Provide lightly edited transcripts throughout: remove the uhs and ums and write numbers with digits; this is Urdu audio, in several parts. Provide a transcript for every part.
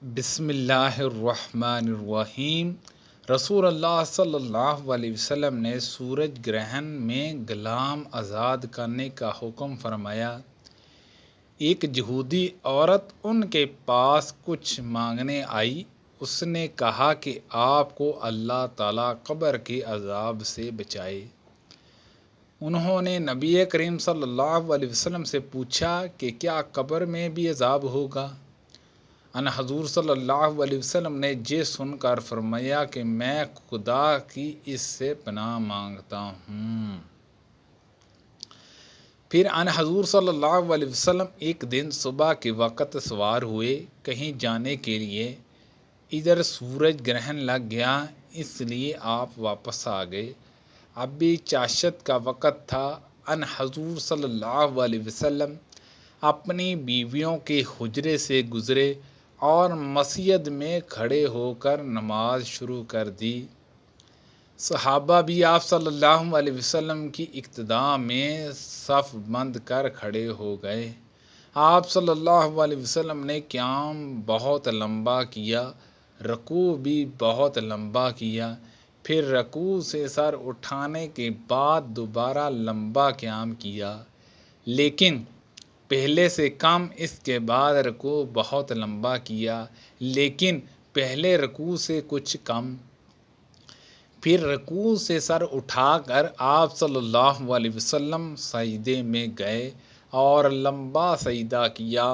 بسم اللہ الرحمن الرحیم۔ رسول اللہ صلی اللہ علیہ وسلم نے سورج گرہن میں غلام آزاد کرنے کا حکم فرمایا۔ ایک یہودی عورت ان کے پاس کچھ مانگنے آئی۔ اس نے کہا کہ آپ کو اللہ تعالیٰ قبر کے عذاب سے بچائے۔ انہوں نے نبی کریم صلی اللہ علیہ وسلم سے پوچھا کہ کیا قبر میں بھی عذاب ہوگا؟ حضور صلی اللہ علیہ وسلم نے یہ سن کر فرمایا کہ میں خدا کی اس سے پناہ مانگتا ہوں۔ پھر حضور صلی اللہ علیہ وسلم ایک دن صبح کے وقت سوار ہوئے کہیں جانے کے لیے۔ ادھر سورج گرہن لگ گیا، اس لیے آپ واپس آ گئے۔ اب بھی چاشت کا وقت تھا۔ حضور صلی اللہ علیہ وسلم اپنی بیویوں کے حجرے سے گزرے اور مسجد میں کھڑے ہو کر نماز شروع کر دی۔ صحابہ بھی آپ صلی اللہ علیہ وسلم کی اقتداء میں صف بند کر کھڑے ہو گئے۔ آپ صلی اللہ علیہ وسلم نے قیام بہت لمبا کیا، رکوع بھی بہت لمبا کیا، پھر رکوع سے سر اٹھانے کے بعد دوبارہ لمبا قیام کیا، لیکن پہلے سے کم۔ اس کے بعد رکوع بہت لمبا کیا، لیکن پہلے رکوع سے کچھ کم۔ پھر رکوع سے سر اٹھا کر آپ صلی اللہ علیہ وسلم سجدے میں گئے اور لمبا سجدہ کیا،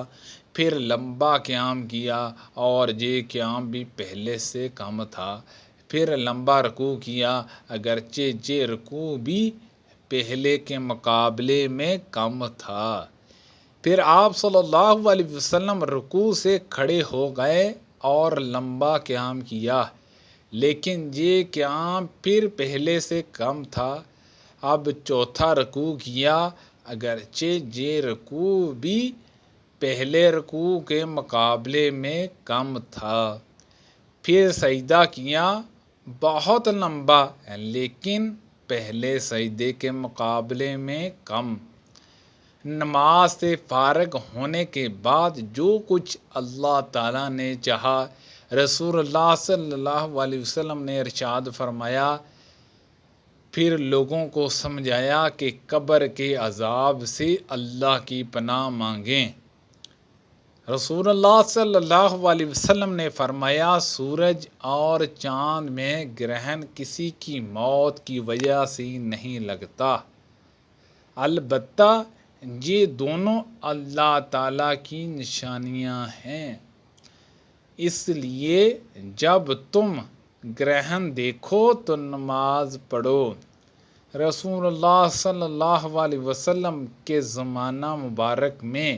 پھر لمبا قیام کیا اور یہ قیام بھی پہلے سے کم تھا۔ پھر لمبا رکوع کیا، اگرچہ یہ رکوع بھی پہلے کے مقابلے میں کم تھا۔ پھر آپ صلی اللہ علیہ وسلم رکوع سے کھڑے ہو گئے اور لمبا قیام کیا، لیکن یہ قیام پھر پہلے سے کم تھا۔ اب چوتھا رکوع کیا، اگرچہ یہ رکوع بھی پہلے رکوع کے مقابلے میں کم تھا۔ پھر سجدہ کیا، بہت لمبا، لیکن پہلے سجدے کے مقابلے میں کم۔ نماز سے فارغ ہونے کے بعد جو کچھ اللہ تعالیٰ نے چاہا، رسول اللہ صلی اللہ علیہ وسلم نے ارشاد فرمایا، پھر لوگوں کو سمجھایا کہ قبر کے عذاب سے اللہ کی پناہ مانگیں۔ رسول اللہ صلی اللہ علیہ وسلم نے فرمایا، سورج اور چاند میں گرہن کسی کی موت کی وجہ سے نہیں لگتا، البتہ یہ دونوں اللہ تعالیٰ کی نشانیاں ہیں۔ اس لیے جب تم گرہن دیکھو تو نماز پڑھو۔ رسول اللہ صلی اللہ علیہ وسلم کے زمانہ مبارک میں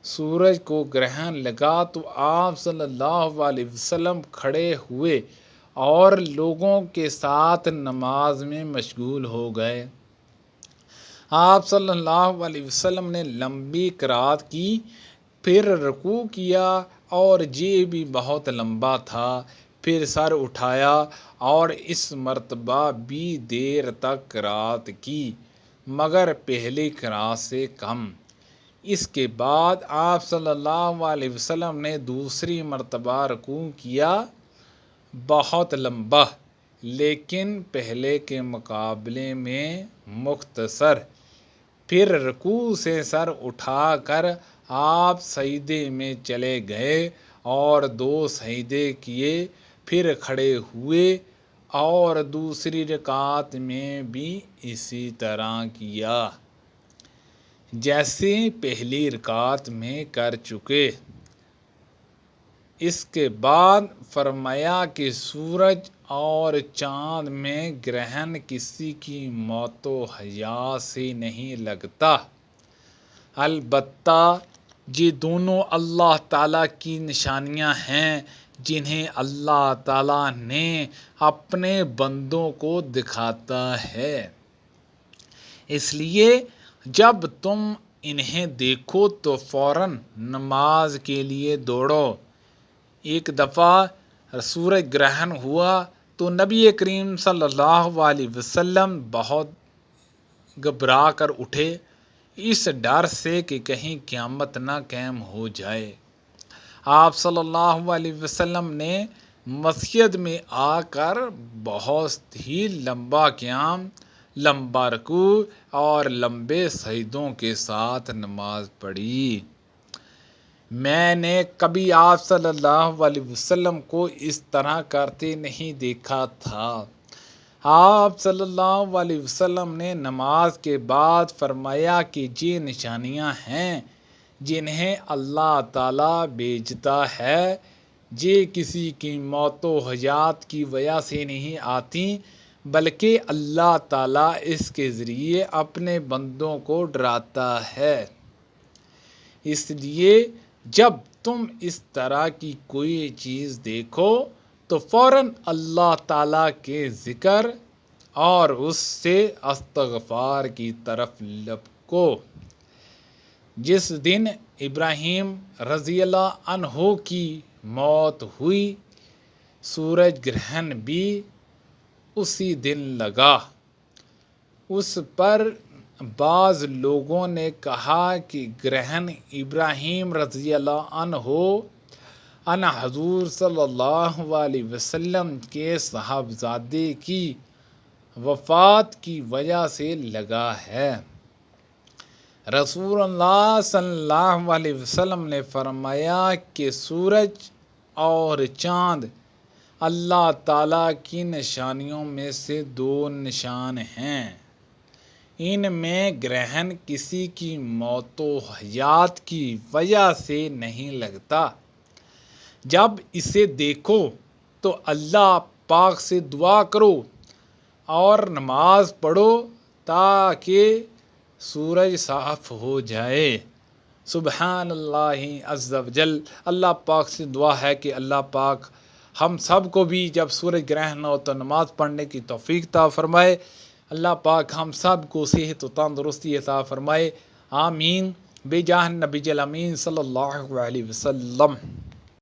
سورج کو گرہن لگا تو آپ صلی اللہ علیہ وسلم کھڑے ہوئے اور لوگوں کے ساتھ نماز میں مشغول ہو گئے۔ آپ صلی اللہ علیہ وسلم نے لمبی قرات کی، پھر رکوع کیا اور یہ بھی بہت لمبا تھا، پھر سر اٹھایا اور اس مرتبہ بھی دیر تک قرات کی، مگر پہلی قرات سے کم۔ اس کے بعد آپ صلی اللہ علیہ وسلم نے دوسری مرتبہ رکوع کیا، بہت لمبا، لیکن پہلے کے مقابلے میں مختصر۔ پھر رکوع سے سر اٹھا کر آپ سجدے میں چلے گئے اور 2 سجدے کیے، پھر کھڑے ہوئے اور دوسری رکعت میں بھی اسی طرح کیا جیسے پہلی رکعت میں کر چکے۔ اس کے بعد فرمایا کہ سورج اور چاند میں گرہن کسی کی موت و حیات سے نہیں لگتا، البتہ یہ دونوں اللہ تعالیٰ کی نشانیاں ہیں جنہیں اللہ تعالیٰ نے اپنے بندوں کو دکھاتا ہے۔ اس لیے جب تم انہیں دیکھو تو فوراً نماز کے لیے دوڑو۔ ایک دفعہ سورج گرہن ہوا تو نبی کریم صلی اللہ علیہ وسلم بہت گھبرا کر اٹھے، اس ڈر سے کہ کہیں قیامت نہ قائم ہو جائے۔ آپ صلی اللہ علیہ وسلم نے مسجد میں آ کر بہت ہی لمبا قیام، لمبا رکوع اور لمبے سجدوں کے ساتھ نماز پڑھی۔ میں نے کبھی آپ صلی اللہ علیہ وسلم کو اس طرح کرتے نہیں دیکھا تھا۔ آپ صلی اللہ علیہ وسلم نے نماز کے بعد فرمایا کہ یہ نشانیاں ہیں جنہیں اللہ تعالیٰ بھیجتا ہے، یہ کسی کی موت و حیات کی وجہ سے نہیں آتی، بلکہ اللہ تعالیٰ اس کے ذریعے اپنے بندوں کو ڈراتا ہے۔ اس لیے جب تم اس طرح کی کوئی چیز دیکھو تو فوراً اللہ تعالیٰ کے ذکر اور اس سے استغفار کی طرف لپکو۔ جس دن ابراہیم رضی اللہ عنہ کی موت ہوئی، سورج گرہن بھی اسی دن لگا۔ اس پر بعض لوگوں نے کہا کہ گرہن ابراہیم رضی اللہ عنہ حضور صلی اللہ علیہ وسلم کے صاحبزادے کی وفات کی وجہ سے لگا ہے۔ رسول اللہ صلی اللہ علیہ وسلم نے فرمایا کہ سورج اور چاند اللہ تعالیٰ کی نشانیوں میں سے دو نشان ہیں۔ ان میں گرہن کسی کی موت و حیات کی وجہ سے نہیں لگتا۔ جب اسے دیکھو تو اللہ پاک سے دعا کرو اور نماز پڑھو تاکہ سورج صاف ہو جائے۔ سبحان اللہ عز و جل۔ اللہ پاک سے دعا ہے کہ اللہ پاک ہم سب کو بھی جب سورج گرہن ہو تو نماز پڑھنے کی توفیق عطا فرمائے۔ اللہ پاک ہم سب کو صحت و تندرستی عطا فرمائے۔ آمین بجاہ نبی الامین صلی اللہ علیہ وسلم۔